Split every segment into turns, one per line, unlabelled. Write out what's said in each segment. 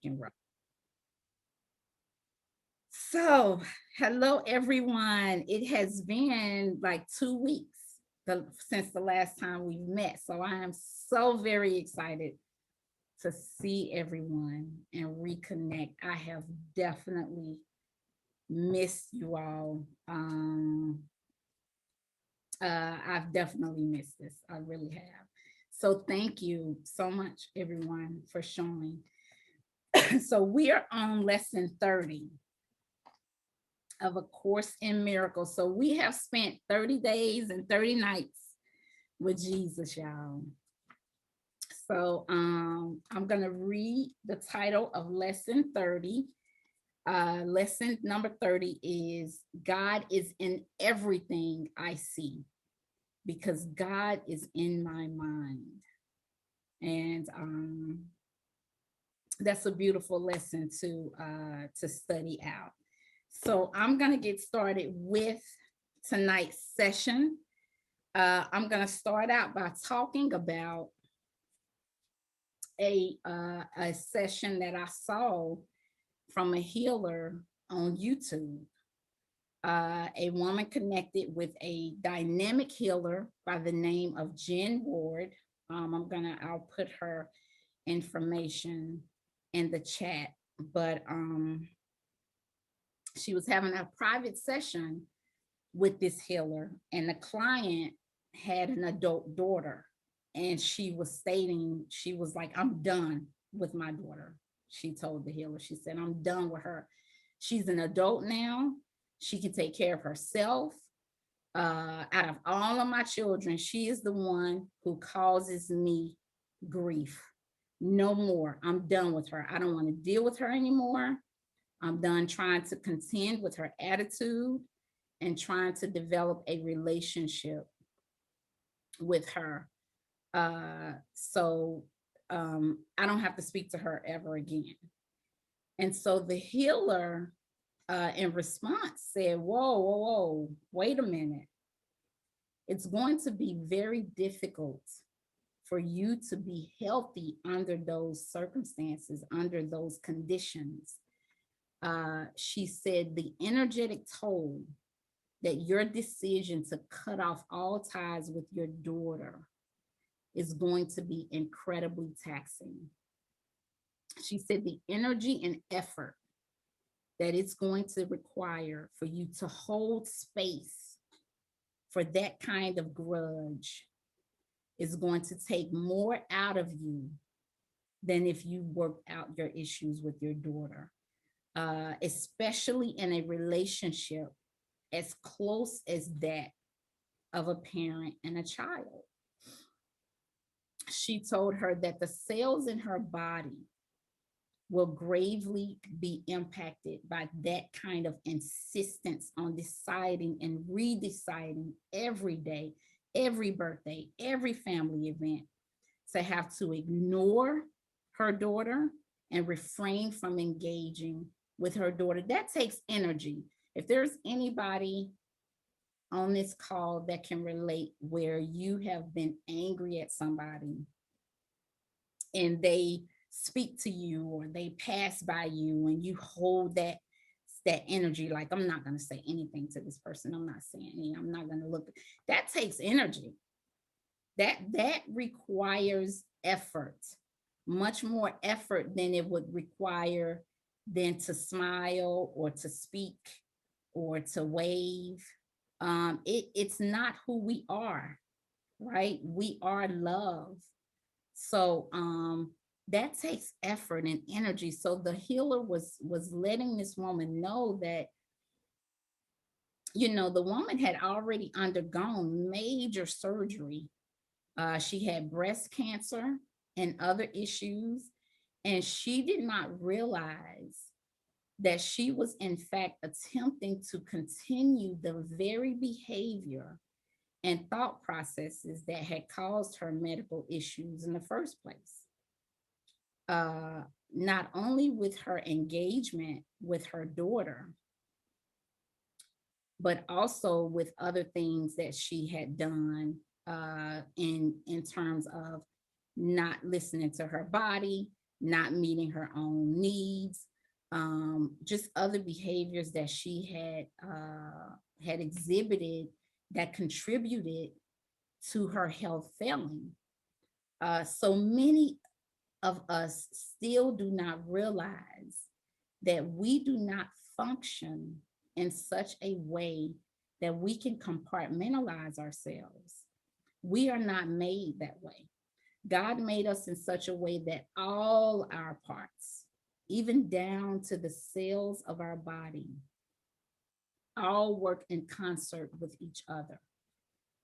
we can roll. So, hello everyone. It has been like 2 weeks since the last time we met. So, I am so very excited to see everyone and reconnect. I have definitely missed you all. I've definitely missed this. I really have. So, thank you so much, everyone, for showing. So, we are on lesson 30 of A Course in Miracles. So we have spent 30 days and 30 nights with Jesus, y'all. So I'm going to read the title of lesson 30. Lesson number 30 is God is in everything I see because God is in my mind. And that's a beautiful lesson to study out. So I'm going to get started with tonight's session. I'm going to start out by talking about a session that I saw from a healer on YouTube. A woman connected with a dynamic healer by the name of Jen Ward. I'll put her information in the chat, but she was having a private session with this healer, and the client had an adult daughter, and she was stating, she was like, I'm done with my daughter. She told the healer, she said, I'm done with her. She's an adult now. She can take care of herself. Out of all of my children, she is the one who causes me grief. No more. I'm done with her. I don't want to deal with her anymore. I'm done trying to contend with her attitude and trying to develop a relationship with her. So I don't have to speak to her ever again. And so the healer, in response, said, whoa, whoa, whoa, wait a minute. It's going to be very difficult for you to be healthy under those circumstances, under those conditions. She said the energetic toll that your decision to cut off all ties with your daughter is going to be incredibly taxing. She said the energy and effort that it's going to require for you to hold space for that kind of grudge is going to take more out of you than if you worked out your issues with your daughter, especially in a relationship as close as that of a parent and a child. She told her that the cells in her body will gravely be impacted by that kind of insistence on deciding and redeciding every day, every birthday, every family event, to have to ignore her daughter and refrain from engaging with her daughter. That takes energy. If there's anybody on this call that can relate where you have been angry at somebody and they speak to you or they pass by you and you hold that energy, like, I'm not going to say anything to this person, I'm not saying anything, I'm not going to look. That takes energy. That requires effort, much more effort than it would require than to smile or to speak or to wave. It's not who we are, right? We are love. So that takes effort and energy. So the healer was letting this woman know that, the woman had already undergone major surgery. She had breast cancer and other issues, and she did not realize that she was in fact attempting to continue the very behavior and thought processes that had caused her medical issues in the first place. Not only with her engagement with her daughter, but also with other things that she had done in terms of not listening to her body, not meeting her own needs, just other behaviors that she had exhibited that contributed to her health failing. So many of us still do not realize that we do not function in such a way that we can compartmentalize ourselves. We are not made that way. God made us in such a way that all our parts, even down to the cells of our body, all work in concert with each other.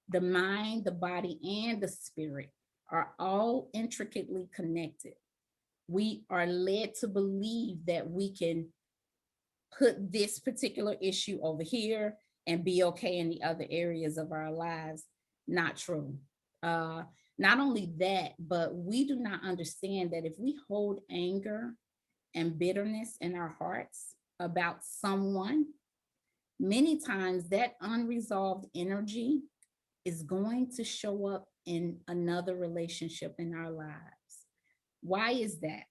The mind, the body, and the spirit are all intricately connected. We are led to believe that we can put this particular issue over here and be okay in the other areas of our lives. Not true. Uh, Not only that, but we do not understand that if we hold anger and bitterness in our hearts about someone, many times that unresolved energy is going to show up in another relationship in our lives. Why is that?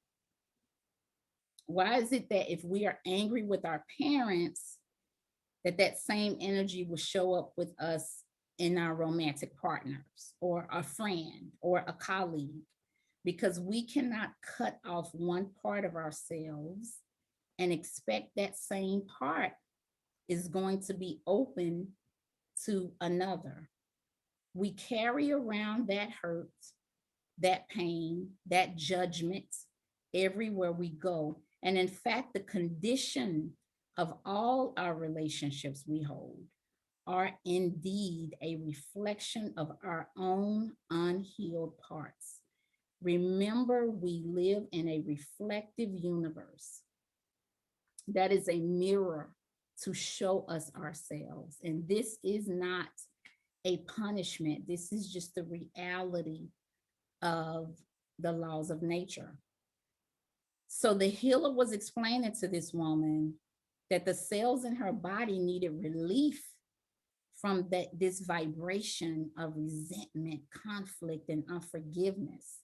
Why is it that if we are angry with our parents, that that same energy will show up with us in our romantic partners or a friend or a colleague? Because we cannot cut off one part of ourselves and expect that same part is going to be open to another. We carry around that hurt, that pain, that judgment everywhere we go. And in fact, the condition of all our relationships we hold are indeed a reflection of our own unhealed parts. Remember, we live in a reflective universe that is a mirror to show us ourselves. And this is not a punishment, this is just the reality of the laws of nature. So the healer was explaining to this woman that the cells in her body needed relief from this vibration of resentment, conflict, and unforgiveness.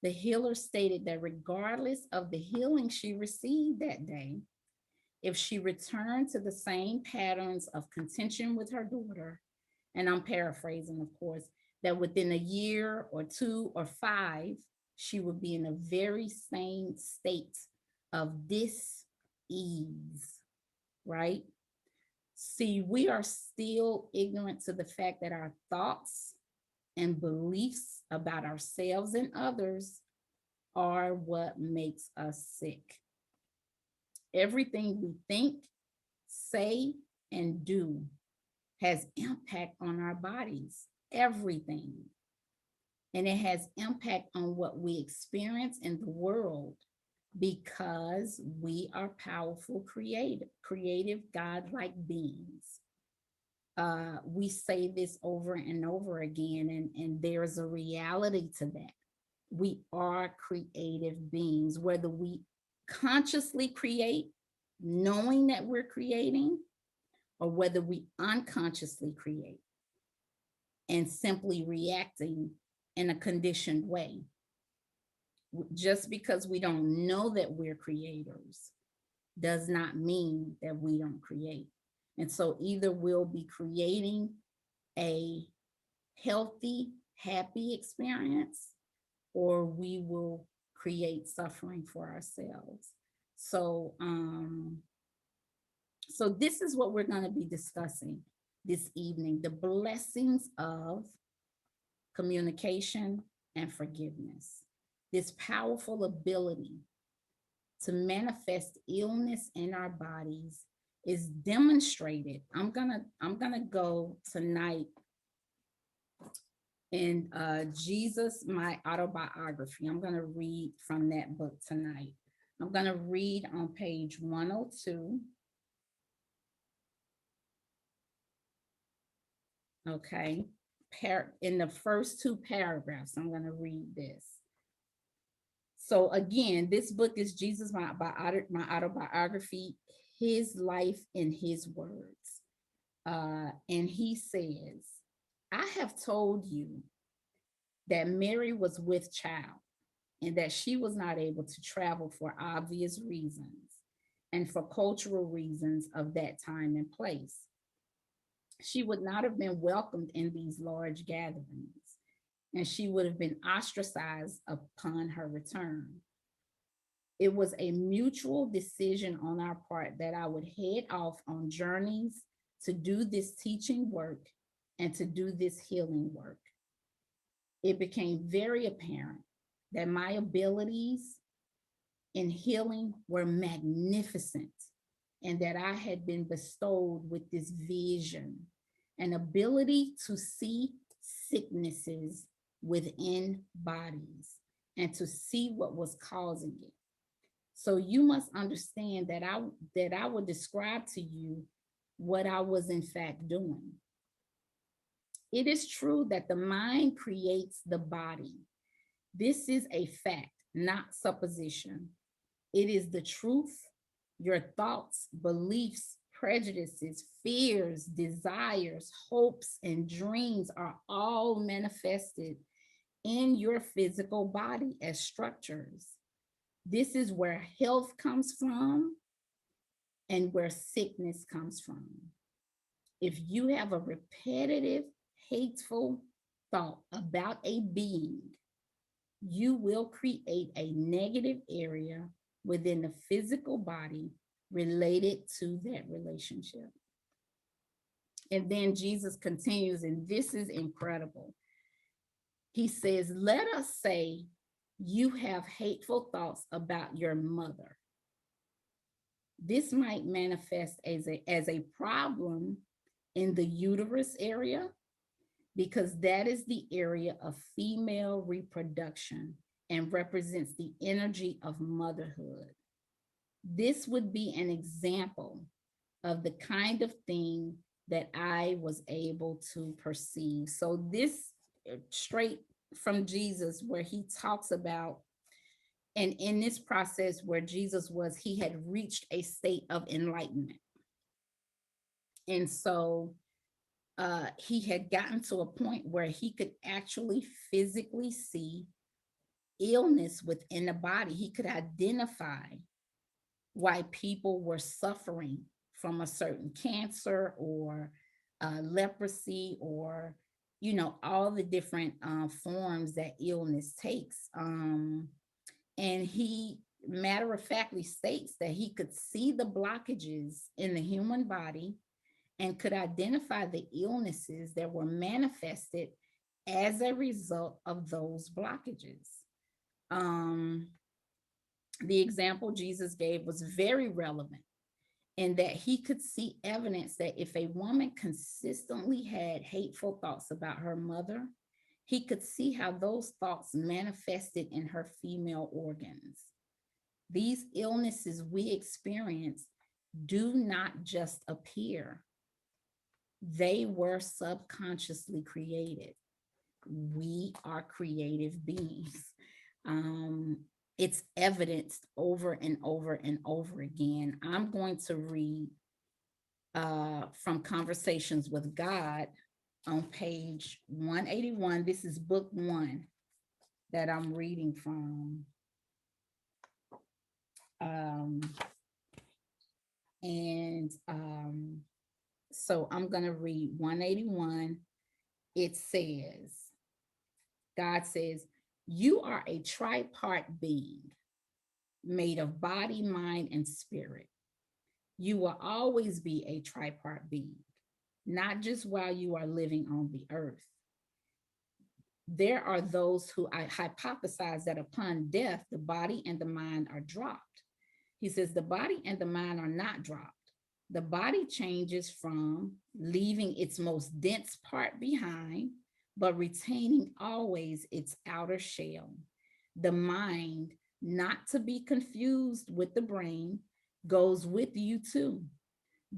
The healer stated that regardless of the healing she received that day, if she returned to the same patterns of contention with her daughter, and I'm paraphrasing, of course, that within a year or two or five, she would be in a very same state of dis-ease, right? See, we are still ignorant to the fact that our thoughts and beliefs about ourselves and others are what makes us sick. Everything we think, say, and do has impact on our bodies. Everything. And it has impact on what we experience in the world because we are powerful, creative, God-like beings. We say this over and over again, and there's a reality to that. We are creative beings, whether we consciously create, knowing that we're creating, or whether we unconsciously create and simply reacting in a conditioned way. Just because we don't know that we're creators does not mean that we don't create. And so either we'll be creating a healthy, happy experience, or we will create suffering for ourselves. So, so this is what we're going to be discussing this evening: the blessings of communication and forgiveness. This powerful ability to manifest illness in our bodies is demonstrated. I'm gonna go tonight in Jesus, My Autobiography. I'm gonna read from that book tonight. I'm gonna read on page 102. Okay, in the first two paragraphs, I'm gonna read this. So again, this book is Jesus, My Autobiography, his life in his words. And he says, I have told you that Mary was with child. and that she was not able to travel for obvious reasons and for cultural reasons of that time and place. She would not have been welcomed in these large gatherings, and she would have been ostracized upon her return. It was a mutual decision on our part that I would head off on journeys to do this teaching work and to do this healing work. It became very apparent that my abilities in healing were magnificent and that I had been bestowed with this vision, an ability to see sicknesses within bodies and to see what was causing it. So you must understand that I would describe to you what I was in fact doing. It is true that the mind creates the body. This is a fact, not supposition. It is the truth. Your thoughts, beliefs, prejudices, fears, desires, hopes, and dreams are all manifested in your physical body as structures. This is where health comes from and where sickness comes from. If you have a repetitive, hateful thought about a being, you will create a negative area within the physical body related to that relationship. And then Jesus continues, and this is incredible. He says, let us say you have hateful thoughts about your mother. This might manifest as a problem in the uterus area, because that is the area of female reproduction and represents the energy of motherhood. This would be an example of the kind of thing that I was able to perceive. So this straight from Jesus, where he talks about, and in this process where Jesus was, he had reached a state of enlightenment. And so he had gotten to a point where he could actually physically see illness within the body. He could identify why people were suffering from a certain cancer or leprosy, or all the different forms that illness takes. And he matter of factly states that he could see the blockages in the human body and could identify the illnesses that were manifested as a result of those blockages. The example Jesus gave was very relevant in that he could see evidence that if a woman consistently had hateful thoughts about her mother, he could see how those thoughts manifested in her female organs. These illnesses we experience do not just appear. They were subconsciously created. We are creative beings. It's evidenced over and over and over again. I'm going to read from Conversations with God on page 181. This is book 1 that I'm reading from. So I'm going to read 181. It says, God says, you are a tripart being made of body, mind, and spirit. You will always be a tripart being, not just while you are living on the earth. There are those who hypothesize that upon death, the body and the mind are dropped. He says the body and the mind are not dropped. The body changes from leaving its most dense part behind, but retaining always its outer shell. The mind, not to be confused with the brain, goes with you too,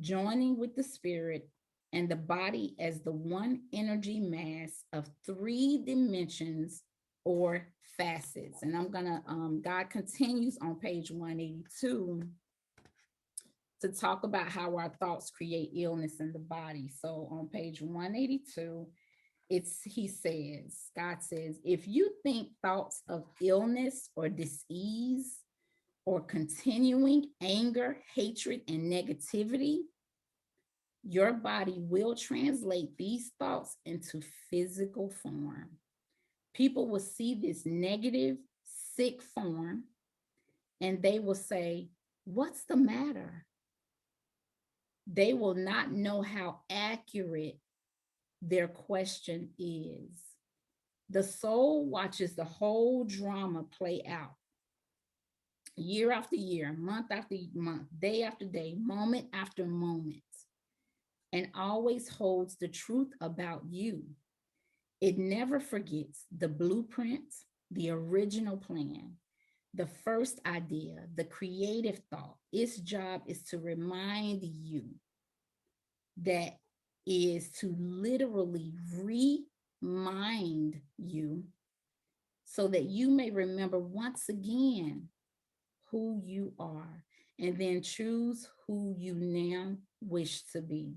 joining with the spirit and the body as the one energy mass of 3 dimensions or facets. And I'm gonna, God continues on page 182 to talk about how our thoughts create illness in the body. So on page 182, He says, God says, if you think thoughts of illness or disease or continuing anger, hatred, and negativity, your body will translate these thoughts into physical form. People will see this negative, sick form and they will say, what's the matter? They will not know how accurate their question is. The soul watches the whole drama play out year after year, month after month, day after day, moment after moment, and always holds the truth about you. It never forgets the blueprint, the original plan, the first idea, the creative thought. Its job is to remind you, that is to literally remind you so that you may remember once again who you are and then choose who you now wish to be.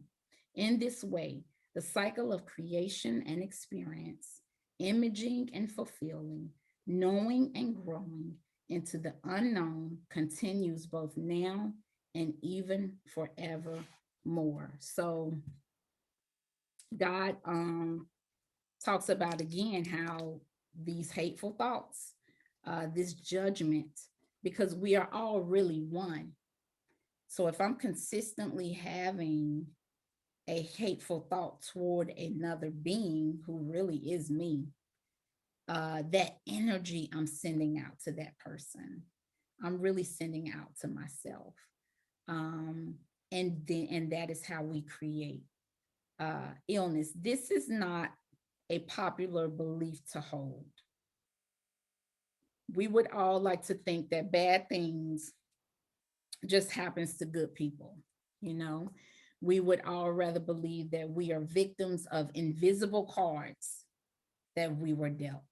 In this way, the cycle of creation and experience, imaging and fulfilling, knowing and growing into the unknown continues both now and even forever more. So God talks about again how these hateful thoughts, this judgment, because we are all really one. So if I'm consistently having a hateful thought toward another being who really is me, that energy I'm sending out to that person, I'm really sending out to myself. Um, and that is how we create illness. This is not a popular belief to hold. We would all like to think that bad things just happens to good people, you know. We would all rather believe that we are victims of invisible cards that we were dealt.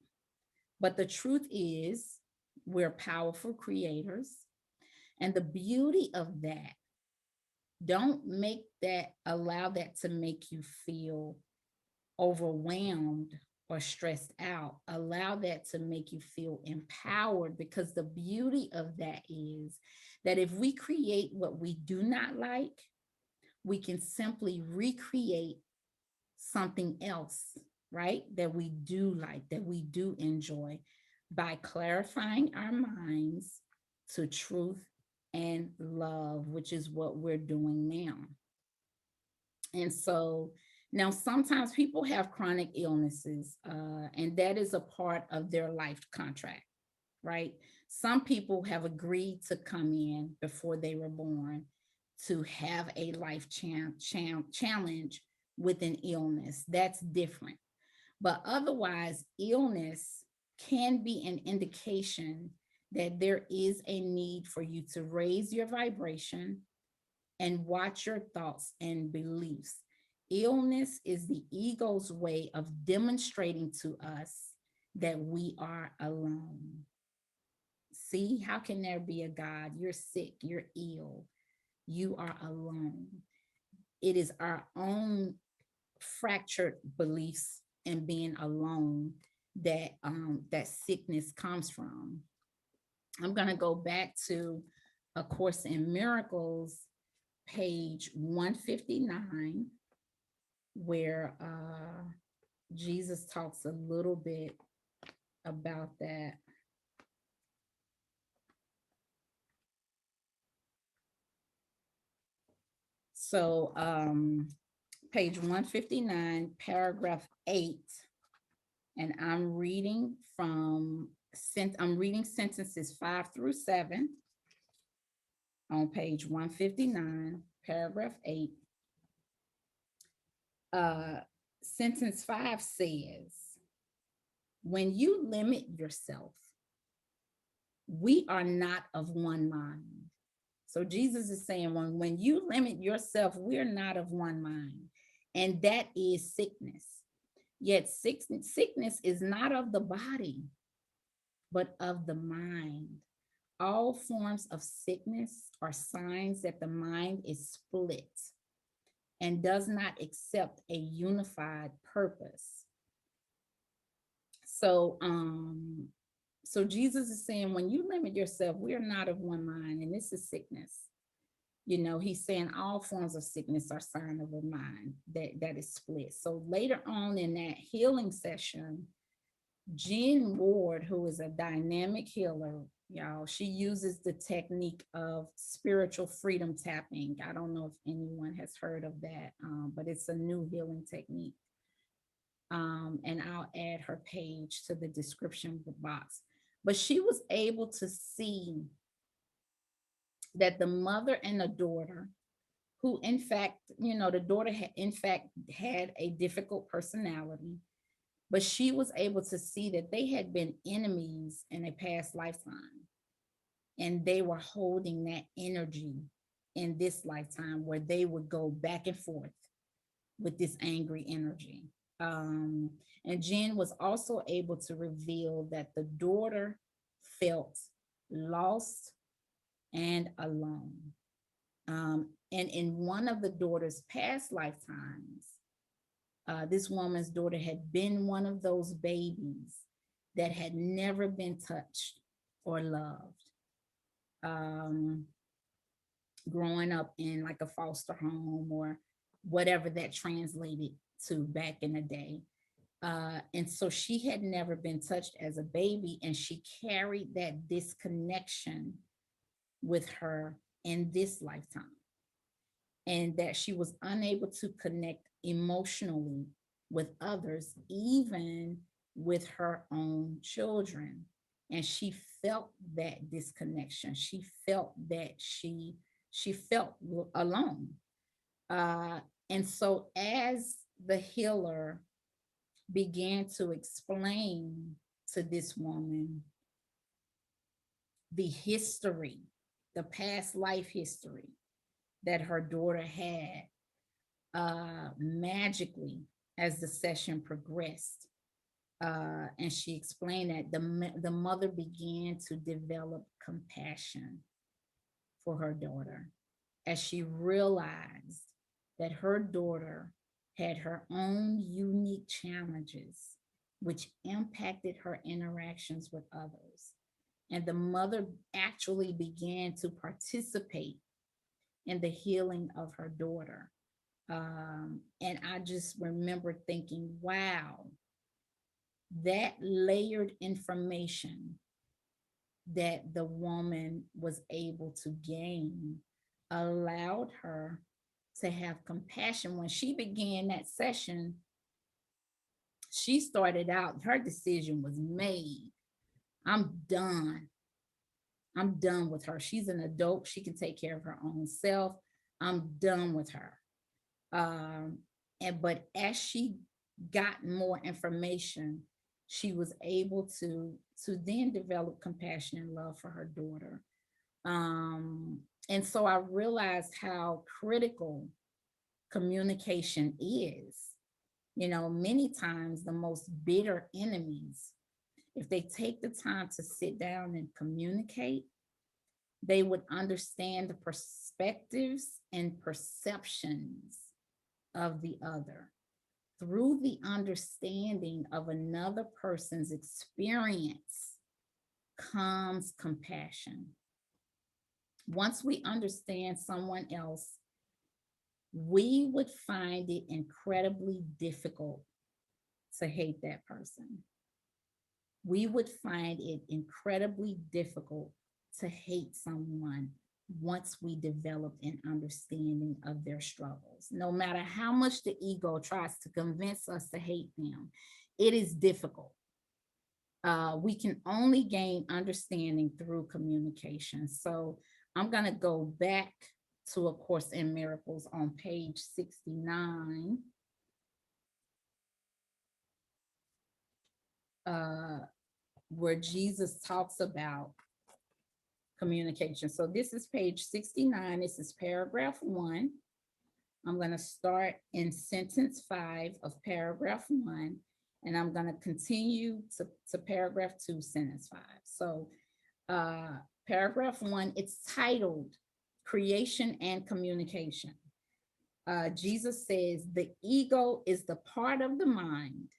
But the truth is, we're powerful creators. And the beauty of that, don't make that, allow that to make you feel overwhelmed or stressed out. Allow that to make you feel empowered, because the beauty of that is that if we create what we do not like, we can simply recreate something else, right? That we do like, that we do enjoy, by clarifying our minds to truth and love, which is what we're doing now. And so now sometimes people have chronic illnesses, and that is a part of their life contract, right? Some people have agreed to come in before they were born to have a life challenge with an illness. That's different. But otherwise, illness can be an indication that there is a need for you to raise your vibration and watch your thoughts and beliefs. Illness is the ego's way of demonstrating to us that we are alone. See, how can there be a God? You're sick, you're ill, you are alone. It is our own fractured beliefs and being alone that that sickness comes from. I'm going to go back to A Course in Miracles, page 159, where Jesus talks a little bit about that. So page 159, paragraph 8, and I'm reading sentences 5 through 7 on page 159, paragraph 8. Sentence 5 says, when you limit yourself, we are not of one mind. So Jesus is saying, when you limit yourself, we're not of one mind. And that is sickness. Yet sickness is not of the body, but of the mind. All forms of sickness are signs that the mind is split and does not accept a unified purpose. So, so Jesus is saying, when you limit yourself, we are not of one mind, and this is sickness. You know, he's saying all forms of sickness are sign of a mind that is split. So later on in that healing session, Jean Ward, who is a dynamic healer, y'all, she uses the technique of spiritual freedom tapping. I don't know if anyone has heard of that, but it's a new healing technique. And I'll add her page to the description box. But she was able to see that the mother and the daughter, who in fact, you know, the daughter had in fact had a difficult personality, but she was able to see that they had been enemies in a past lifetime, and they were holding that energy in this lifetime where they would go back and forth with this angry energy. Um, and Jen was also able to reveal that the daughter felt lost and alone. And in one of the daughter's past lifetimes, this woman's daughter had been one of those babies that had never been touched or loved. Um, Growing up in like a foster home or whatever that translated to back in the day. And so she had never been touched as a baby, and she carried that disconnection with her in this lifetime, and that she was unable to connect emotionally with others, even with her own children. And she felt that disconnection. She felt that she felt alone. Uh, and so as the healer began to explain to this woman the history, the past life history that her daughter had, magically, as the session progressed, and she explained that the mother began to develop compassion for her daughter as she realized that her daughter had her own unique challenges, which impacted her interactions with others. And the mother actually began to participate in the healing of her daughter. And I just remember thinking, wow, that layered information that the woman was able to gain allowed her to have compassion. When she began that session, she started out, her decision was made. I'm done. I'm done with her. She's an adult. She can take care of her own self. I'm done with her. Um, and but as she got more information, she was able to then develop compassion and love for her daughter. Um, and so I realized how critical communication is. You know, many times the most bitter enemies, if they take the time to sit down and communicate, they would understand the perspectives and perceptions of the other. Through the understanding of another person's experience comes compassion. Once we understand someone else, we would find it incredibly difficult to hate that person. We would find it incredibly difficult to hate someone once we developed an understanding of their struggles. No matter how much the ego tries to convince us to hate them, it is difficult. We can only gain understanding through communication. So I'm going to go back to A Course in Miracles on page 69, uh, where Jesus talks about communication. So this is page 69. This is paragraph 1. I'm going to start in sentence 5 of paragraph 1, and I'm going to continue to paragraph 2, sentence 5. So paragraph 1, it's titled Creation and Communication. Jesus says, the ego is the part of the mind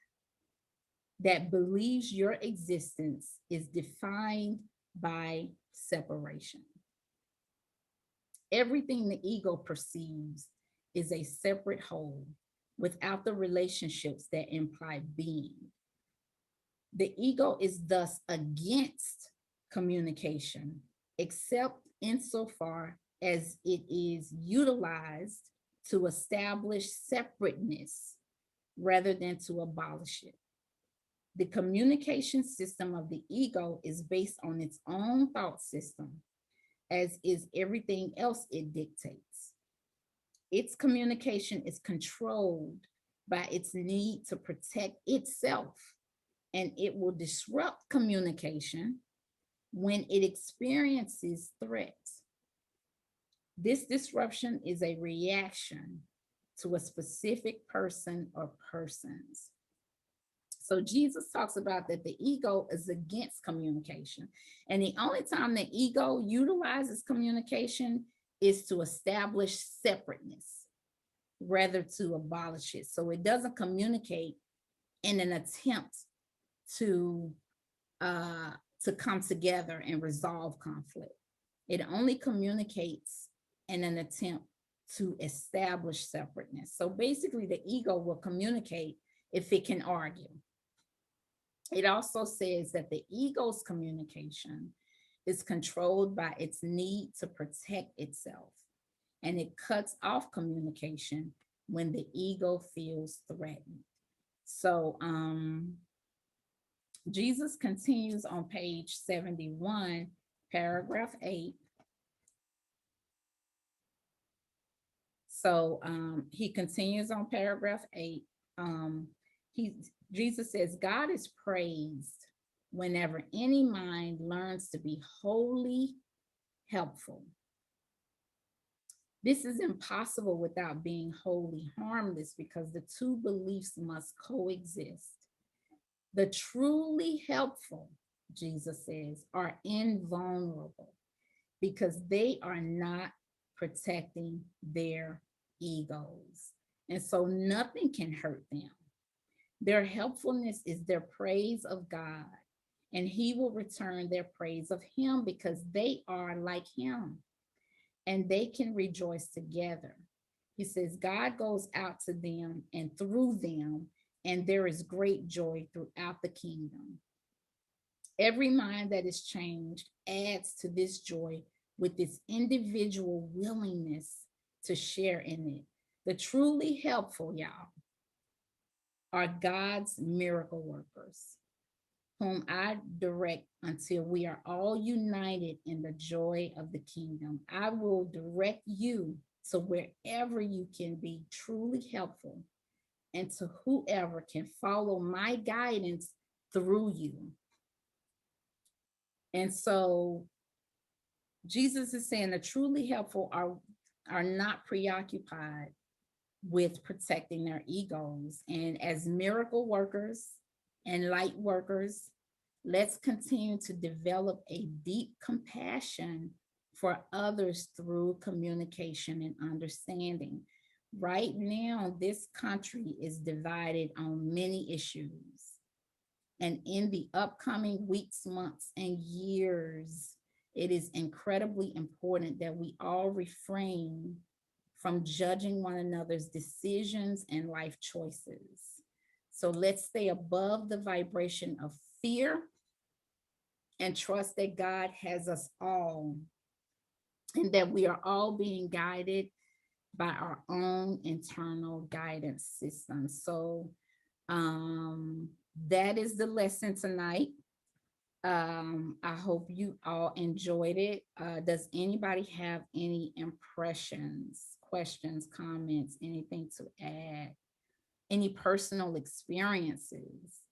that believes your existence is defined by separation. Everything the ego perceives is a separate whole without the relationships that imply being. The ego is thus against communication, except insofar as it is utilized to establish separateness rather than to abolish it. The communication system of the ego is based on its own thought system, as is everything else it dictates. Its communication is controlled by its need to protect itself, and it will disrupt communication when it experiences threats. This disruption is a reaction to a specific person or persons. So Jesus talks about that the ego is against communication. And the only time the ego utilizes communication is to establish separateness rather to abolish it. So it doesn't communicate in an attempt to come together and resolve conflict. It only communicates in an attempt to establish separateness. So basically, the ego will communicate if it can argue. It also says that the ego's communication is controlled by its need to protect itself, and it cuts off communication when the ego feels threatened. So Jesus continues on page 71, paragraph 8. So he continues on paragraph 8. Jesus says, God is praised whenever any mind learns to be wholly helpful. This is impossible without being wholly harmless, because the two beliefs must coexist. The truly helpful, Jesus says, are invulnerable because they are not protecting their egos. And so nothing can hurt them. Their helpfulness is their praise of God, and He will return their praise of Him because they are like Him and they can rejoice together. He says, God goes out to them and through them, and there is great joy throughout the kingdom. Every mind that is changed adds to this joy with its individual willingness to share in it. The truly helpful, y'all, are God's miracle workers, whom I direct until we are all united in the joy of the kingdom. I will direct you to wherever you can be truly helpful and to whoever can follow my guidance through you. And so Jesus is saying the truly helpful are not preoccupied with protecting their egos. And as miracle workers and light workers, let's continue to develop a deep compassion for others through communication and understanding. Right now, this country is divided on many issues. And in the upcoming weeks, months, and years, it is incredibly important that we all refrain from judging one another's decisions and life choices. So let's stay above the vibration of fear and trust that God has us all, and that we are all being guided by our own internal guidance system. So that is the lesson tonight. I hope you all enjoyed it. Does anybody have any impressions, questions, comments, anything to add? Any personal experiences?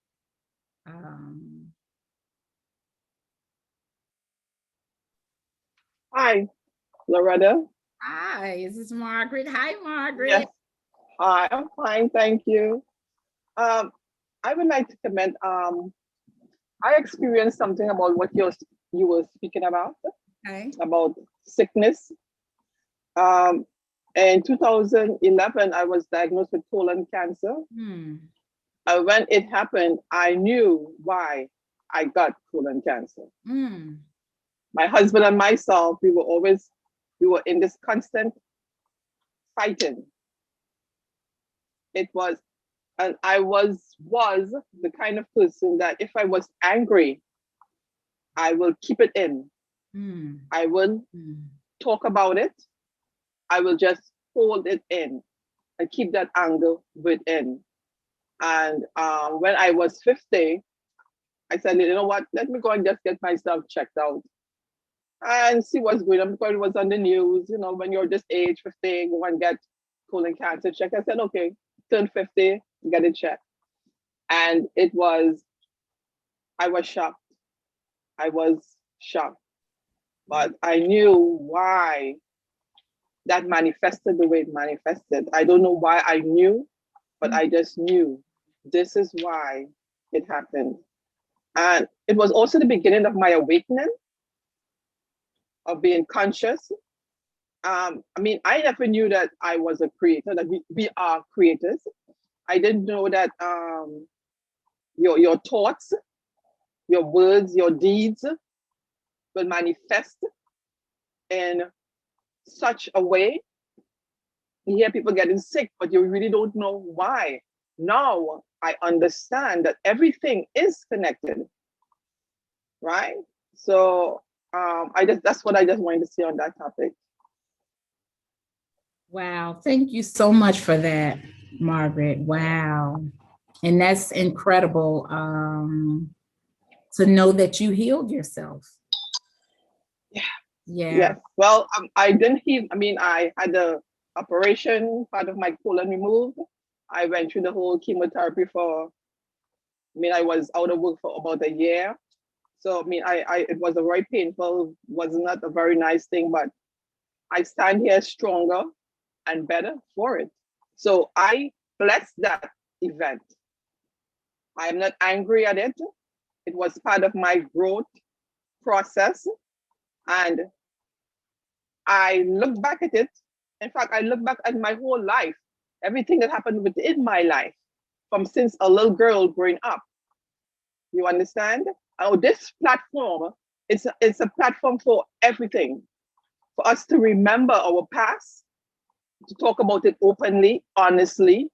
Hi, Loretta.
Hi, this is Margaret. Hi,
Yes.
Margaret.
Hi, I'm fine, thank you. Um, I would like to comment. I experienced something about what you were speaking
Okay.
about sickness. In 2011, I was diagnosed with colon cancer.
Hmm.
When it happened, I knew why I got colon cancer.
Mm.
My husband and myself, we were in this constant fighting. It was, and I was the kind of person that if I was angry, I will keep it in.
Mm.
I will
Mm.
talk about it. I will just hold it in and keep that anger within. And when I was 50, I said, you know what? Let me go and just get myself checked out and see what's going on, because it was on the news. You know, when you're this age, 50, go and get colon cancer check. I said, okay, turn 50, get it checked. And I was shocked. I was shocked. But I knew why that manifested the way it manifested. I don't know why I knew, but I just knew this is why it happened. And it was also the beginning of my awakening, of being conscious. I mean, I never knew that I was a creator, that we are creators. I didn't know that your thoughts, your words, your deeds will manifest in such a way. You hear people getting sick, but you really don't know why. Now I understand that everything is connected, right? So that's what I just wanted to say on that topic.
Wow. Thank you so much for that, Margaret. Wow. And that's incredible to know that you healed yourself.
Yeah.
Yeah.
Yes. Well, I didn't heal. I mean, I had the operation, part of my colon removed. I went through the whole chemotherapy I was out of work for about a year. So, I mean, it was a very painful, was not a very nice thing, but I stand here stronger and better for it. So I bless that event. I am not angry at it. It was part of my growth process. And I look back at it. In fact, I look back at my whole life, everything that happened within my life from since a little girl growing up. You understand? Oh, this platform, it's a platform for everything, for us to remember our past, to talk about it openly, honestly,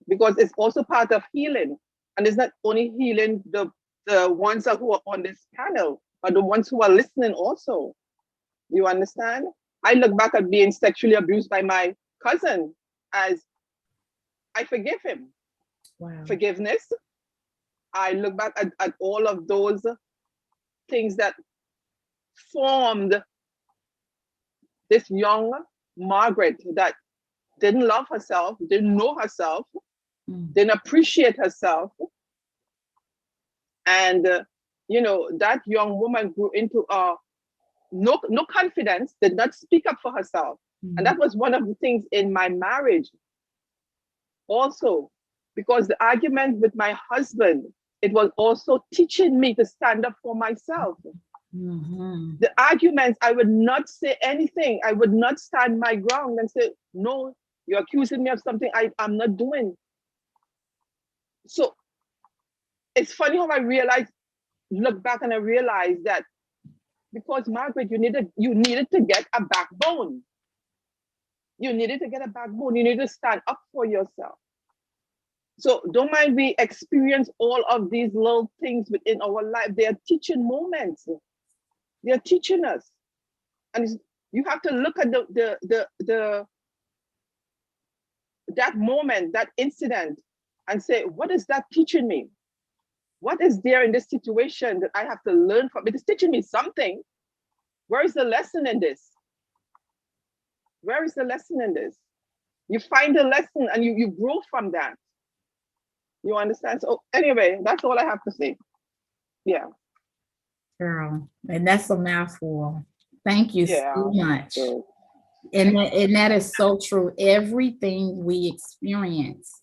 because it's also part of healing. And it's not only healing the ones who are on this panel, but the ones who are listening also. You understand? I look back at being sexually abused by my cousin as I forgive him.
Wow.
Forgiveness. I look back at all of those things that formed this young Margaret that didn't love herself, didn't know herself, didn't appreciate herself. And, that young woman grew into no confidence, did not speak up for herself. And that was one of the things in my marriage also, because the argument with my husband, it was also teaching me to stand up for myself. The arguments, I would not say anything. I would not stand my ground and say, no, you're accusing me of something I'm not doing. So it's funny how I look back and I realized that because Margaret, you needed to get a backbone. You needed to get a backbone. You needed to stand up for yourself. So don't mind we experience all of these little things within our life. They are teaching moments. They are teaching us. And you have to look at that moment, that incident, and say, what is that teaching me? What is there in this situation that I have to learn from? It is teaching me something. Where is the lesson in this? Where is the lesson in this? You find the lesson and you grow from that. You understand? So anyway, that's all I have to say. Yeah.
Girl, and that's a mouthful. Thank you so much.
Good.
And that is so true. Everything we experience,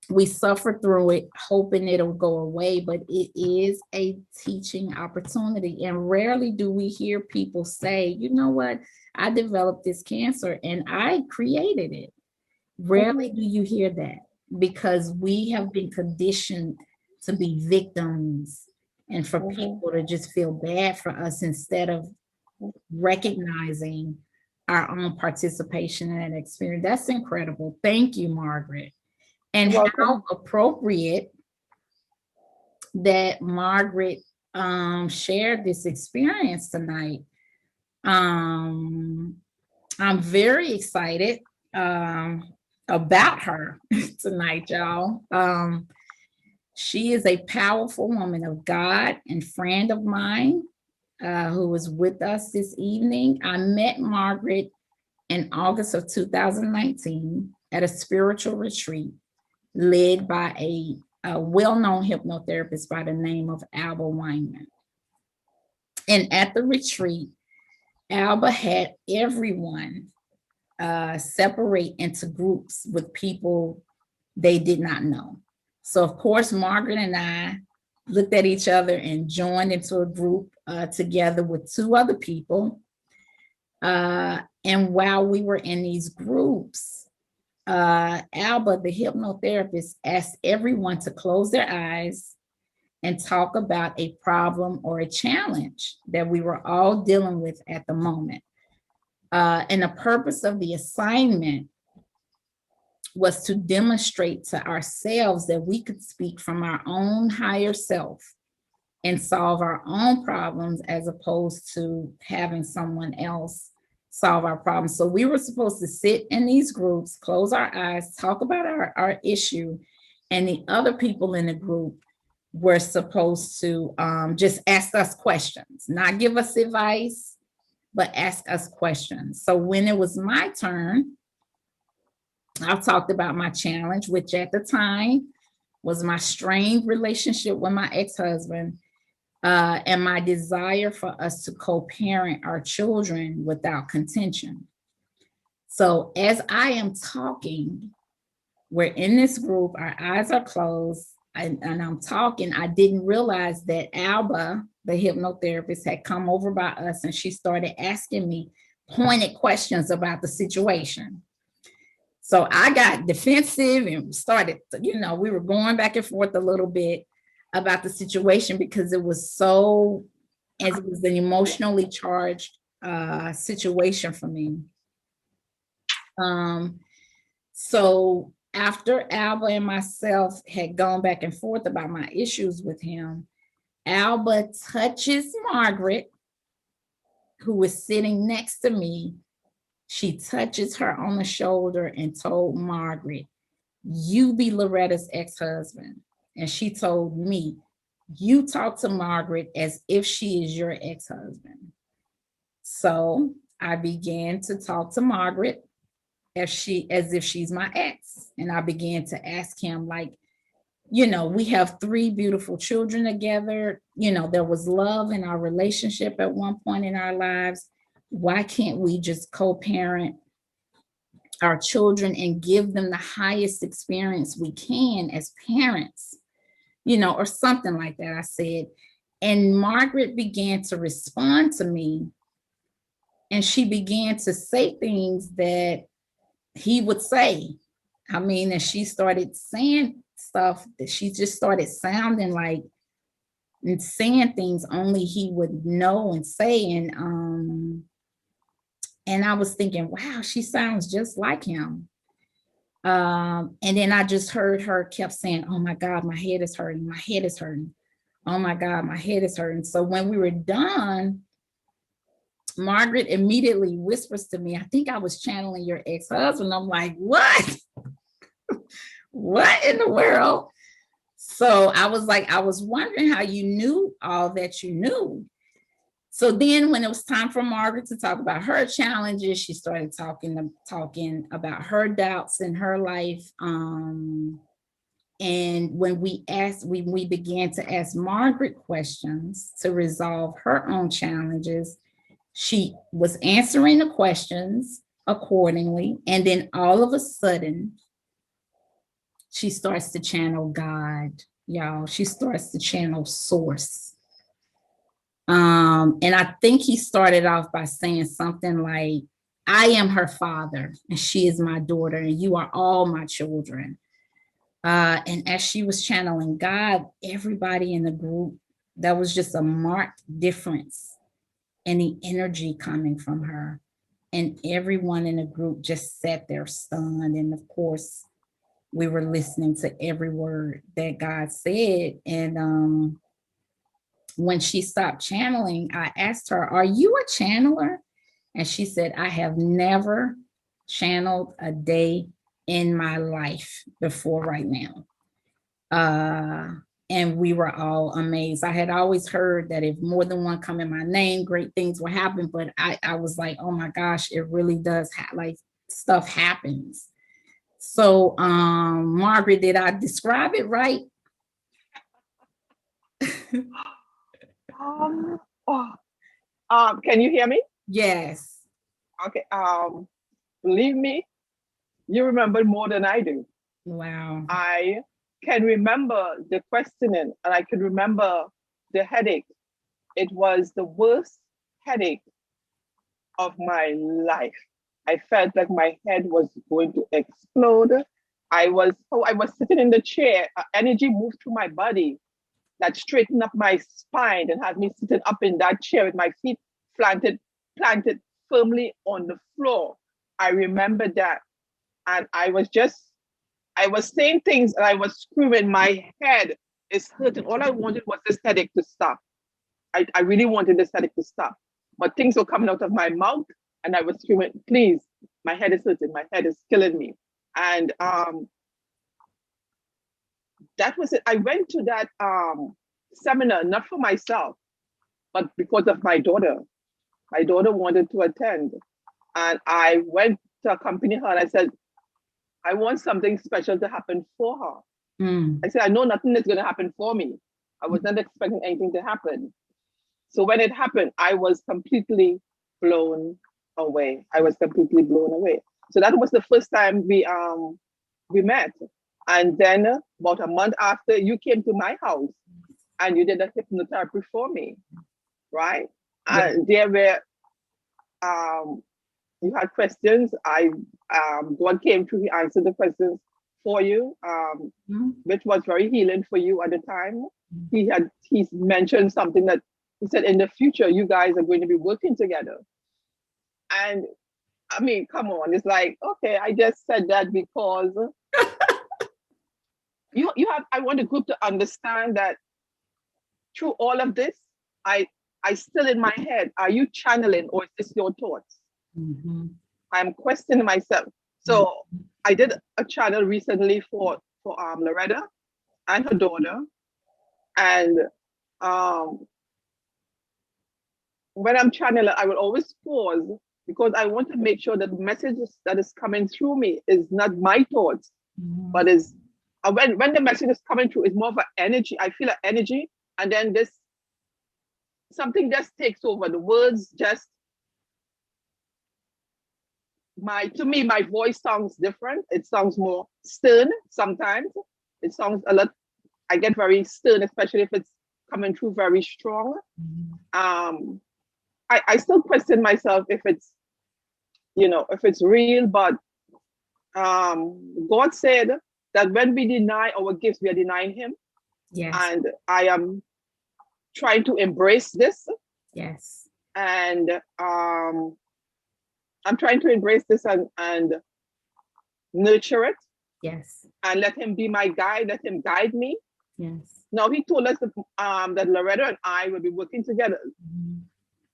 we suffer through it, hoping it'll go away, but it is a teaching opportunity. And rarely do we hear people say, you know what, I developed this cancer and I created it. Rarely do you hear that. because we have been conditioned to be victims and for people to just feel bad for us instead of recognizing our own participation in that experience. That's incredible. Thank you, Margaret. And
You're
how
welcome.
appropriate that Margaret shared this experience tonight. I'm very excited about her tonight, y'all. She is a powerful woman of God and friend of mine who was with us this evening. I met Margaret in August of 2019 at a spiritual retreat led by a well-known hypnotherapist by the name of Alba Weinman. And at the retreat, Alba had everyone separate into groups with people they did not know. So, of course, Margaret and I looked at each other and joined into a group together with two other people. And while we were in these groups, Alba, the hypnotherapist, asked everyone to close their eyes and talk about a problem or a challenge that we were all dealing with at the moment. And the purpose of the assignment was to demonstrate to ourselves that we could speak from our own higher self and solve our own problems as opposed to having someone else solve our problems. So we were supposed to sit in these groups, close our eyes, talk about our issue, and the other people in the group were supposed to just ask us questions, not give us advice, but ask us questions. So when it was my turn, I talked about my challenge, which at the time was my strained relationship with my ex-husband and my desire for us to co-parent our children without contention. So as I am talking, we're in this group, our eyes are closed, and I'm talking. I didn't realize that Alba, the hypnotherapist, had come over by us and she started asking me pointed questions about the situation. So I got defensive and started, we were going back and forth a little bit about the situation because it was as it was an emotionally charged situation for me. So after Alba and myself had gone back and forth about my issues with him, Alba touches Margaret, who was sitting next to me. She touches her on the shoulder and told Margaret, "You be Loretta's ex-husband." And she told me, "You talk to Margaret as if she is your ex-husband." So I began to talk to Margaret as if she's my ex. And I began to ask him, like, we have 3 beautiful children together. There was love in our relationship at one point in our lives. Why can't we just co-parent our children and give them the highest experience we can as parents, or something like that, I said. And Margaret began to respond to me. And she began to say things that he would say. And she started saying stuff that she just started sounding like and saying things only he would know and say. And I was thinking, wow, she sounds just like him. And then I just heard her kept saying, "Oh my God, my head is hurting. My head is hurting. Oh my God, my head is hurting." So when we were done, Margaret immediately whispers to me, "I think I was channeling your ex-husband." I'm like, what? What in the world? So I was like, I was wondering how you knew all that you knew. So then when it was time for Margaret to talk about her challenges, she started talking about her doubts in her life. And when we began to ask Margaret questions to resolve her own challenges, she was answering the questions accordingly. And then all of a sudden, she starts to channel God, y'all. She starts to channel source. And I think he started off by saying something like, "I am her father and she is my daughter and you are all my children." And as she was channeling God, everybody in the group, there was just a marked difference in the energy coming from her. And everyone in the group just sat there stunned. And of course, we were listening to every word that God said. And when she stopped channeling, I asked her, "Are you a channeler?" And she said, "I have never channeled a day in my life before right now." Uh, and we were all amazed. I had always heard that if more than one come in my name, great things will happen. But I was like, oh my gosh, it really does like stuff happens. So, Margaret, did I describe it right?
Um, oh, can you hear me?
Yes.
Okay. Believe me, you remember more than I do.
Wow.
I can remember the questioning, and I can remember the headache. It was the worst headache of my life. I felt like my head was going to explode. I was sitting in the chair. Energy moved through my body that straightened up my spine and had me sitting up in that chair with my feet planted firmly on the floor. I remember that. And I was saying things and I was screaming. My head is hurting. All I wanted was this headache to stop. I really wanted this headache to stop. But things were coming out of my mouth and I was screaming, please, my head is hurting. My head is killing me. And that was it. I went to that seminar, not for myself, but because of my daughter. My daughter wanted to attend. And I went to accompany her and I said, I want something special to happen for her. I said, I know nothing is going to happen for me. I was not expecting anything to happen. So when it happened, I was completely blown away. I was completely blown away. So that was the first time we met. And then about a month after, you came to my house and you did a hypnotherapy for me, right?
Yeah.
And there were you had questions. God came through. He answered the questions for you, which was very healing for you at the time. He mentioned something that he said in the future you guys are going to be working together. And I mean, come on, it's like okay, I just said that because you have. I want the group to understand that through all of this, I I still in my head. Are you channeling or is this your thoughts?
Mm-hmm.
I'm questioning myself. So I did a channel recently for Loretta and her daughter. And um, when I'm channeling, I will always pause because I want to make sure that the message that is coming through me is not my thoughts, but is when the message is coming through, it's more of an energy. I feel an energy, and then this something just takes over. The words just to me my voice sounds different. It sounds more stern sometimes. It sounds a lot. I get very stern, especially if it's coming through very strong. I still question myself if it's if it's real, but God said that when we deny our gifts, we are denying Him.
Yes.
And I am trying to embrace this.
Yes.
And I'm trying to embrace this and nurture it.
Yes.
And let Him be my guide. Let Him guide me.
Yes.
Now He told us that Loretta and I will be working together.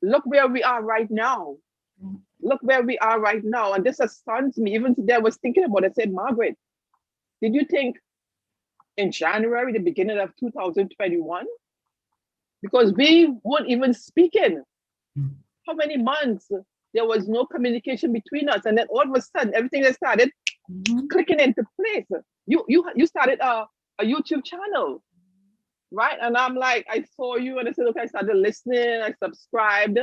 Look where we are right now. Look where we are right now. And this astonished me. Even today I was thinking about it. I said, Margaret, did you think in January, the beginning of 2021? Because we weren't even speaking. How many months there was no communication between us, and then all of a sudden everything that started clicking into place. You started a YouTube channel, right? And I'm like, I saw you, and I said, okay, I started listening, I subscribed,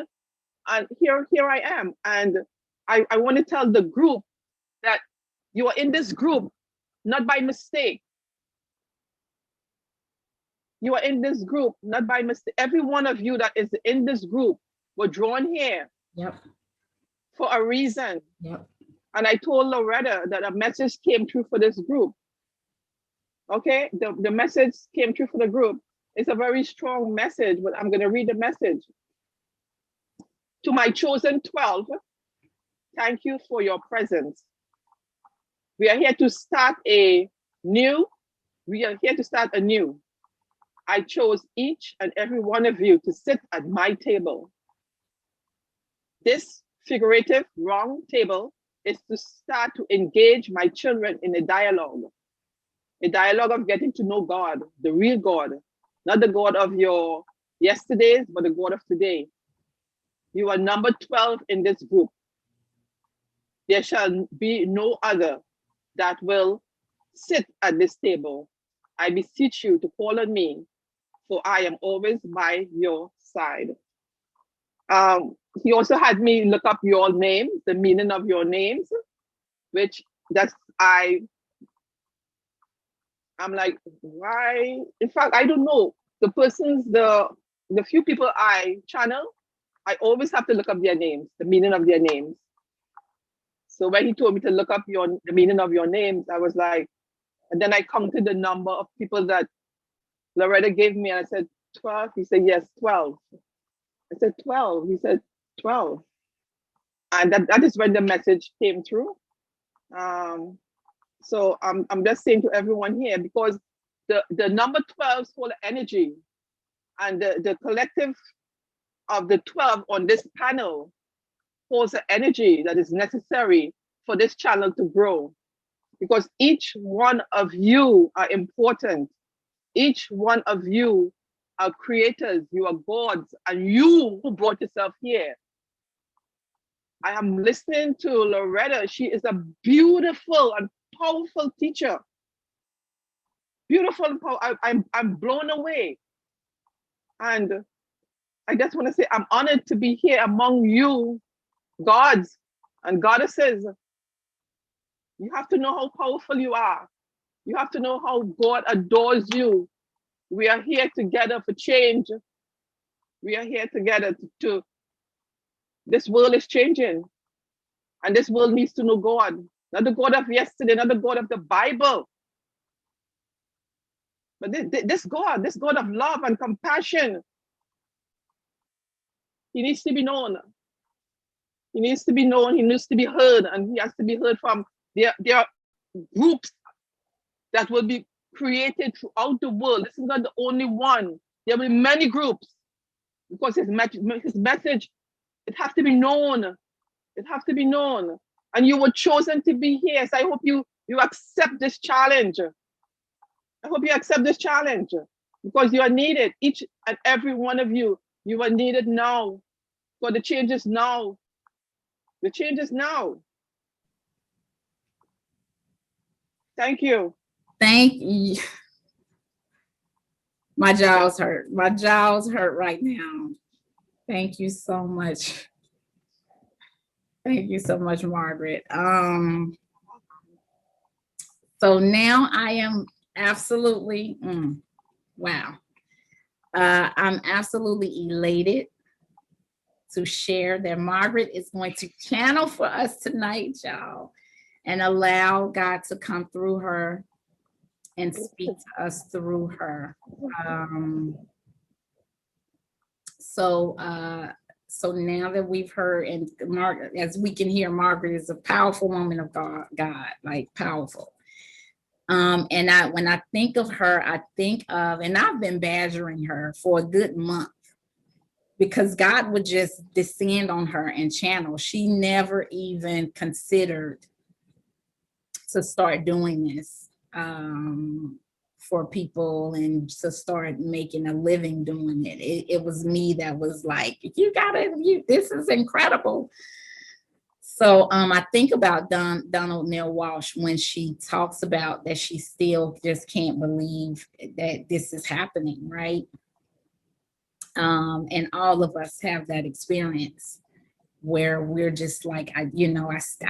and here I am. And I want to tell the group that you are in this group not by mistake. You are in this group not by mistake. Every one of you that is in this group were drawn here.
Yep.
For a reason.
Yep.
And I told Loretta that a message came through for this group. Okay, the message came through for the group. It's a very strong message, but I'm going to read the message. To my chosen 12, thank you for your presence. We are here to start a new. We are here to start anew. I chose each and every one of you to sit at my table. This figurative round table is to start to engage my children in a dialogue of getting to know God, the real God, not the God of your yesterdays, but the God of today. You are number 12 in this group. There shall be no other that will sit at this table. I beseech you to call on me, for I am always by your side. He also had me look up your names, the meaning of your names, which that's I'm like, why? In fact, I don't know. The few people I channel, I always have to look up their names, the meaning of their names. So when he told me to look up the meaning of your names, I was like, and then I counted the number of people that Loretta gave me, and I said 12. He said yes, 12. I said 12. He said 12, and that is when the message came through. So I'm just saying to everyone here, because the number 12's full of energy, and the collective of the 12 on this panel holds the energy that is necessary for this channel to grow. Because each one of you are important. Each one of you are creators, you are gods, and you who brought yourself here. I am listening to Loretta. She is a beautiful and powerful teacher. Beautiful and powerful. I'm blown away. And I just want to say I'm honored to be here among you, gods and goddesses. You have to know how powerful you are. You have to know how God adores you. We are here together for change. We are here together to this world is changing. And this world needs to know God. Not the God of yesterday, not the God of the Bible. But this God of love and compassion, he needs to be known. He needs to be known, he needs to be heard, and he has to be heard from there are groups that will be created throughout the world. This is not the only one. There will be many groups because his message, it has to be known. It has to be known. And you were chosen to be here. So I hope you accept this challenge. I hope you accept this challenge because you are needed. Each and every one of you, you are needed now. For the changes now. The changes now. Thank you.
Thank you. My jaws hurt. My jaws hurt right now. Thank you so much. Thank you so much, Margaret. So now I am absolutely, wow. I'm absolutely elated to share that Margaret is going to channel for us tonight, y'all, and allow God to come through her and speak to us through her. So now that we've heard, and Margaret, as we can hear, Margaret is a powerful woman of God, like powerful. And when I think of her, I think of, and I've been badgering her for a good month because God would just descend on her and channel. She never even considered to start doing this for people and to start making a living doing it. It was me that was like, this is incredible. So I think about Donald Neil Walsh when she talks about that she still just can't believe that this is happening, right? And all of us have that experience where we're just like, I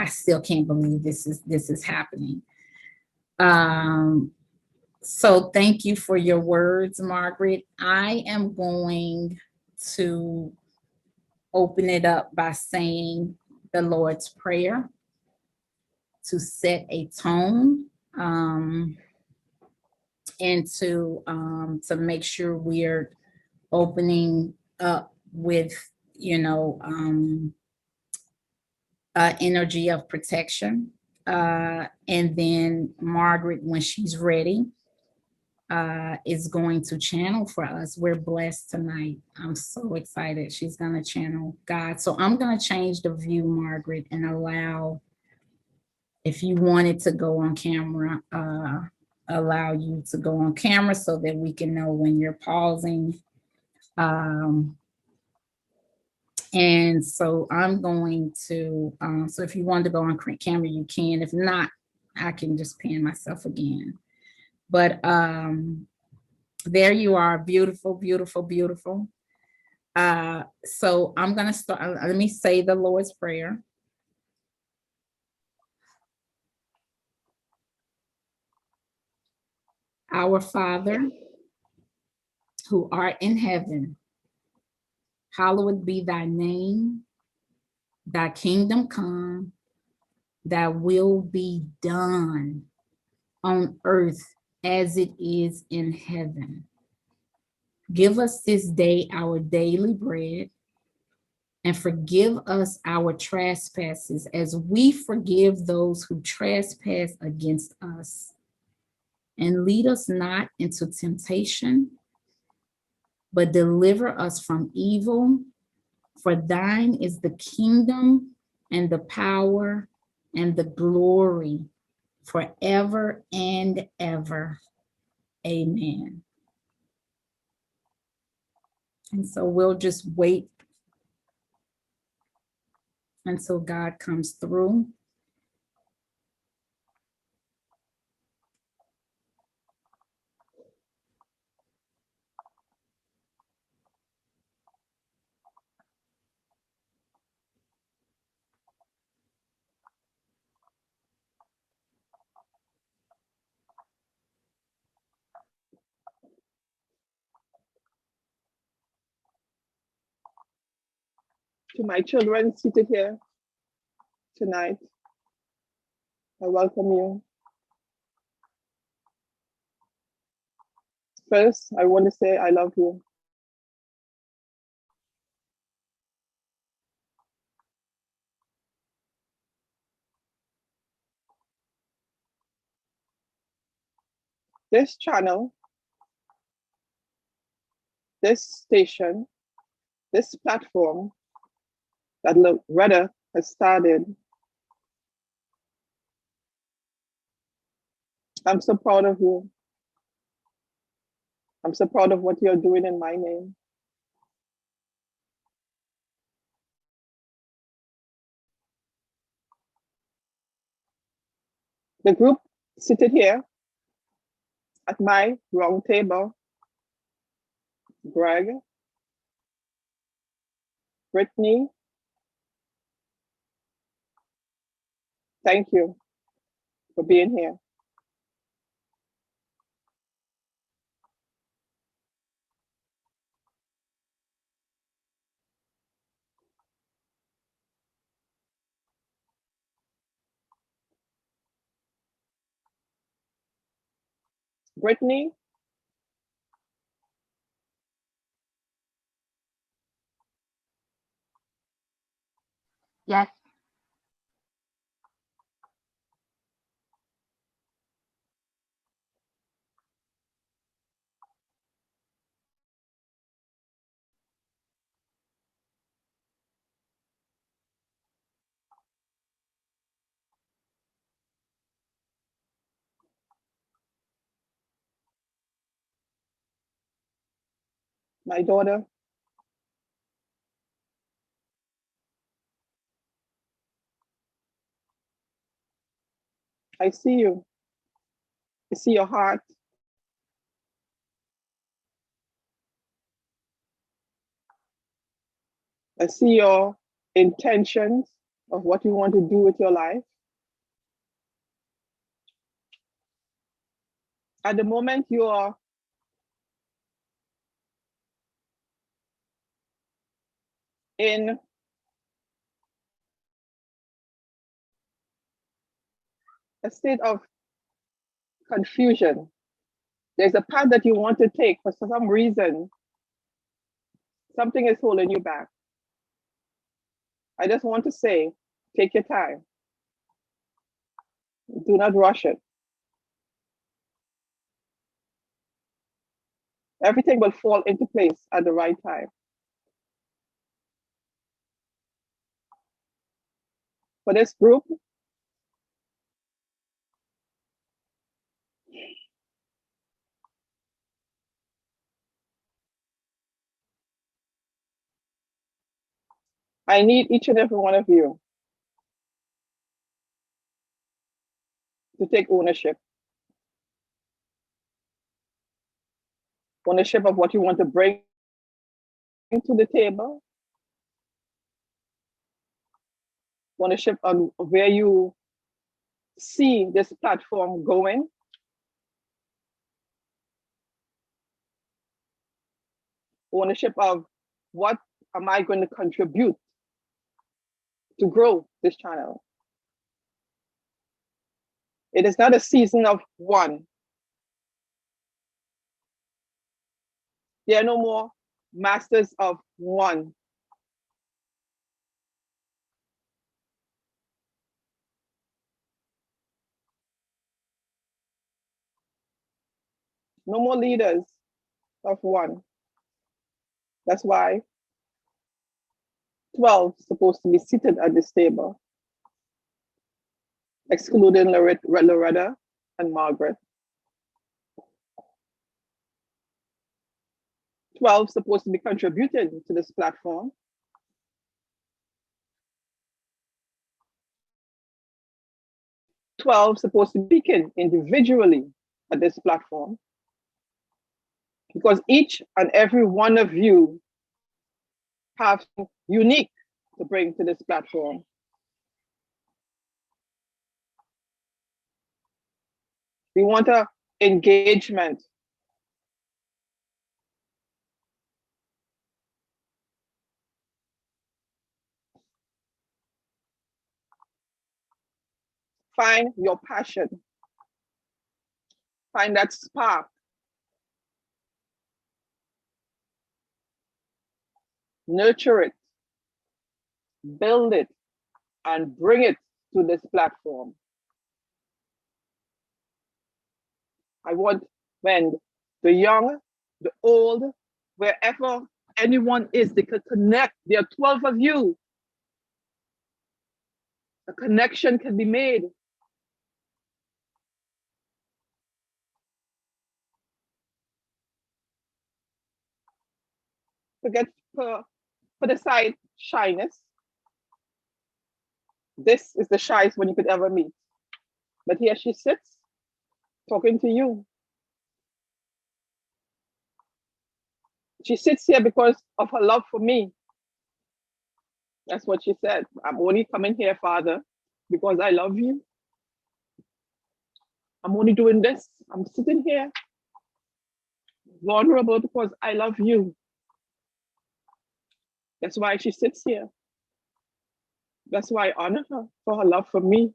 still can't believe this is happening. So thank you for your words, Margaret. I am going to open it up by saying the Lord's Prayer to set a tone. and to make sure we're opening up with, you know, energy of protection. And then Margaret, when she's ready, is going to channel for us. We're blessed tonight. I'm so excited. She's going to channel God. So I'm going to change the view, Margaret, and allow, if you wanted to go on camera, allow you to go on camera so that we can know when you're pausing. Um, and so I'm going to, so if you want to go on camera, you can. If not, I can just pan myself again. But there you are, beautiful, beautiful, beautiful. So I'm going to start, let me say the Lord's Prayer. Our Father, who art in heaven, hallowed be thy name, thy kingdom come, thy will be done on earth as it is in heaven. Give us this day our daily bread, and forgive us our trespasses as we forgive those who trespass against us. And lead us not into temptation, but deliver us from evil. For thine is the kingdom and the power and the glory forever and ever. Amen. And so we'll just wait until God comes through.
To my children seated here tonight, I welcome you. First, I want to say I love you. This channel, this station, this platform that Loretta has started, I'm so proud of you. I'm so proud of what you're doing in my name. The group seated here at my round table, Greg, Brittany, thank you for being here. Brittany,
Yes.
my daughter, I see you. I see your heart. I see your intentions of what you want to do with your life. At the moment, you are in a state of confusion. There's a path that you want to take, for some reason, something is holding you back. I just want to say, take your time. Do not rush it. Everything will fall into place at the right time. For this group, I need each and every one of you to take ownership. Ownership of what you want to bring to the table. Ownership on where you see this platform going. Ownership of what am I going to contribute to grow this channel. It is not a season of one. There are no more masters of one. No more leaders of one. That's why 12 is supposed to be seated at this table, excluding Loretta and Margaret. 12 is supposed to be contributing to this platform. 12 is supposed to be speaking individually at this platform, because each and every one of you have something unique to bring to this platform. We want a engagement. Find your passion. Find that spark. Nurture it. Build it and bring it to this platform. I want when the young, the old, wherever anyone is, they can connect. There are 12 of you. A connection can be made. Forget, put aside shyness. This is the shyest one you could ever meet. But here she sits, talking to you. She sits here because of her love for me. That's what she said. I'm only coming here, Father, because I love you. I'm only doing this. I'm sitting here vulnerable because I love you. That's why she sits here. That's why I honor her for her love for me.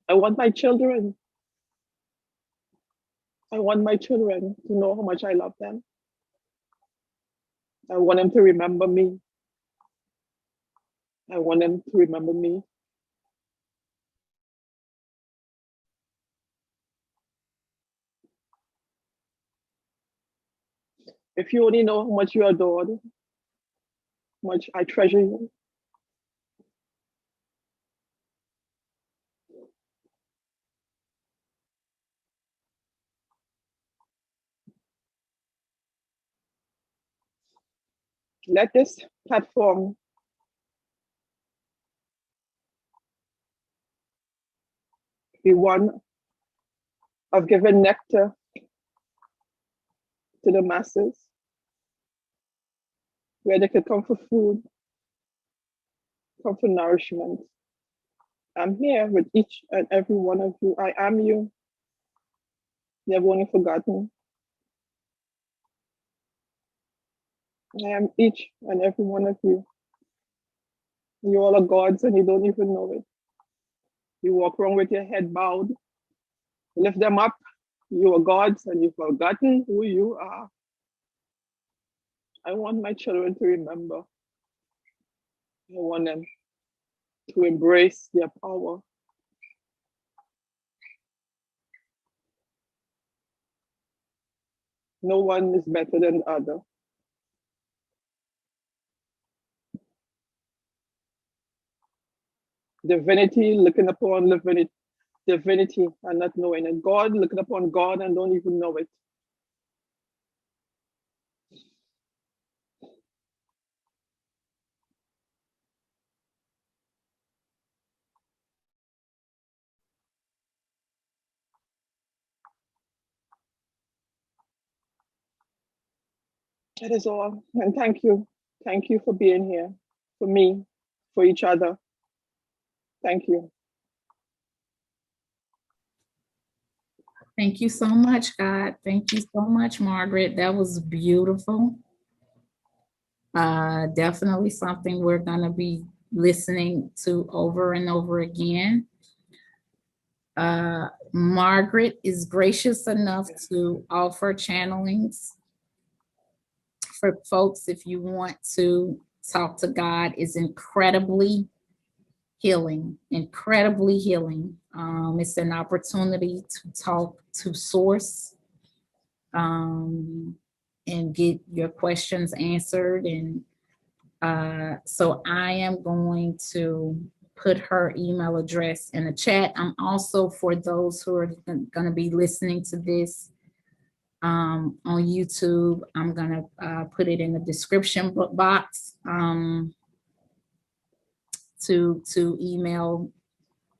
I want my children. I want my children to know how much I love them. I want them to remember me. I want them to remember me. If you only know how much you're adored, how much I treasure you. Let this platform be one of giving nectar to the masses, where they could come for food, come for nourishment. I'm here with each and every one of you. I am you. Never only forgotten. I am each and every one of you. You all are gods and you don't even know it. You walk around with your head bowed. Lift them up. You are gods and you've forgotten who you are. I want my children to remember. I want them to embrace their power. No one is better than the other. Divinity looking upon divinity and not knowing it. God looking upon God and don't even know it. That is all. And thank you. Thank you for being here, for me, for each other. Thank you.
Thank you so much, God. Thank you so much, Margaret. That was beautiful. Definitely something we're going to be listening to over and over again. Margaret is gracious enough to offer channelings for folks. If you want to talk to God, is incredibly healing, incredibly healing. It's an opportunity to talk to source, and get your questions answered. And so I am going to put her email address in the chat. I'm also, for those who are going to be listening to this on YouTube, I'm going to put it in the description box to email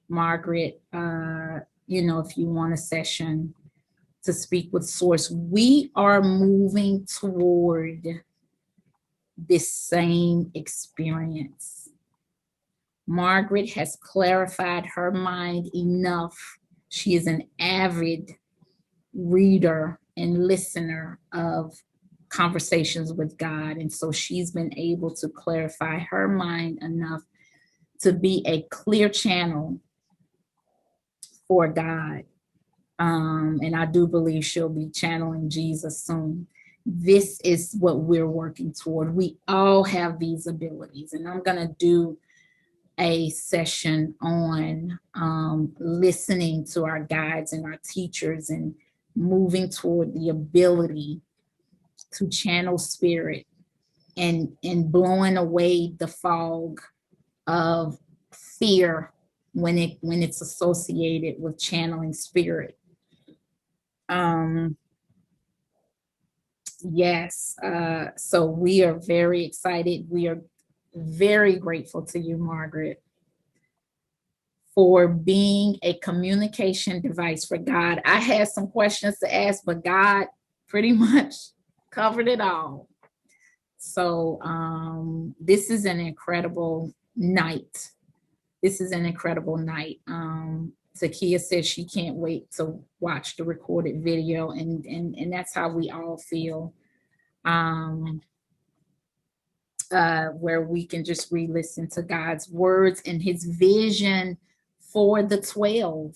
Margaret, if you want a session to speak with source. We are moving toward this same experience. Margaret has clarified her mind enough. She is an avid reader and listener of conversations with God. And so she's been able to clarify her mind enough to be a clear channel for God. And I do believe she'll be channeling Jesus soon. This is what we're working toward. We all have these abilities, and I'm going to do a session on listening to our guides and our teachers and moving toward the ability to channel spirit and blowing away the fog of fear when it's associated with channeling spirit. Yes, so we are very excited. We are very grateful to you, Margaret, for being a communication device for God. I had some questions to ask, but God pretty much covered it all. So this is an incredible night. This is an incredible night. Takia says she can't wait to watch the recorded video, and that's how we all feel. Where we can just re-listen to God's words and his vision for the 12,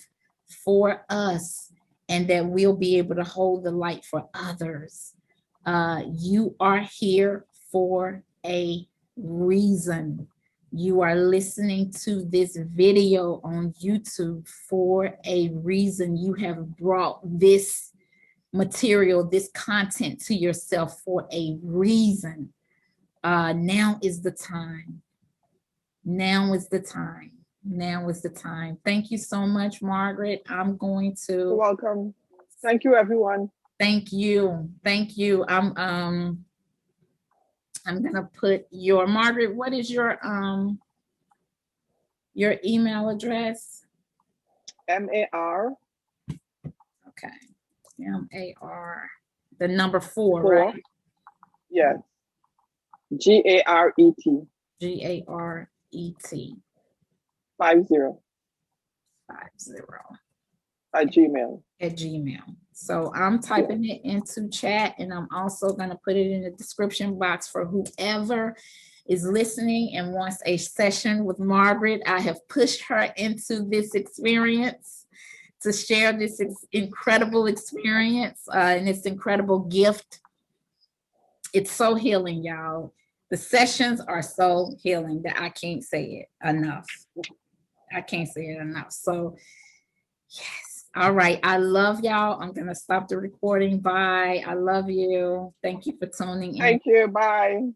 for us, and that we'll be able to hold the light for others. You are here for a reason. You are listening to this video on YouTube for a reason. You have brought this material, this content to yourself for a reason. Now is the time. Now is the time. Now is the time. Thank you so much, Margaret. I'm going to.
You're welcome. Thank you, everyone.
Thank you. Thank you. I'm gonna put your, Margaret, what is your email address?
MAR.
Okay. MAR. The number 4, right?
Yes. GARET.
GARET.
50.
50.
At Gmail.
Gmail. So I'm typing it into chat, and I'm also going to put it in the description box for whoever is listening and wants a session with Margaret. I have pushed her into this experience to share this incredible experience and this incredible gift. It's so healing, y'all. The sessions are so healing that I can't say it enough. I can't say it enough. So, yes. All right. I love y'all. I'm going to stop the recording. Bye. I love you. Thank you for tuning in.
Thank you. Bye.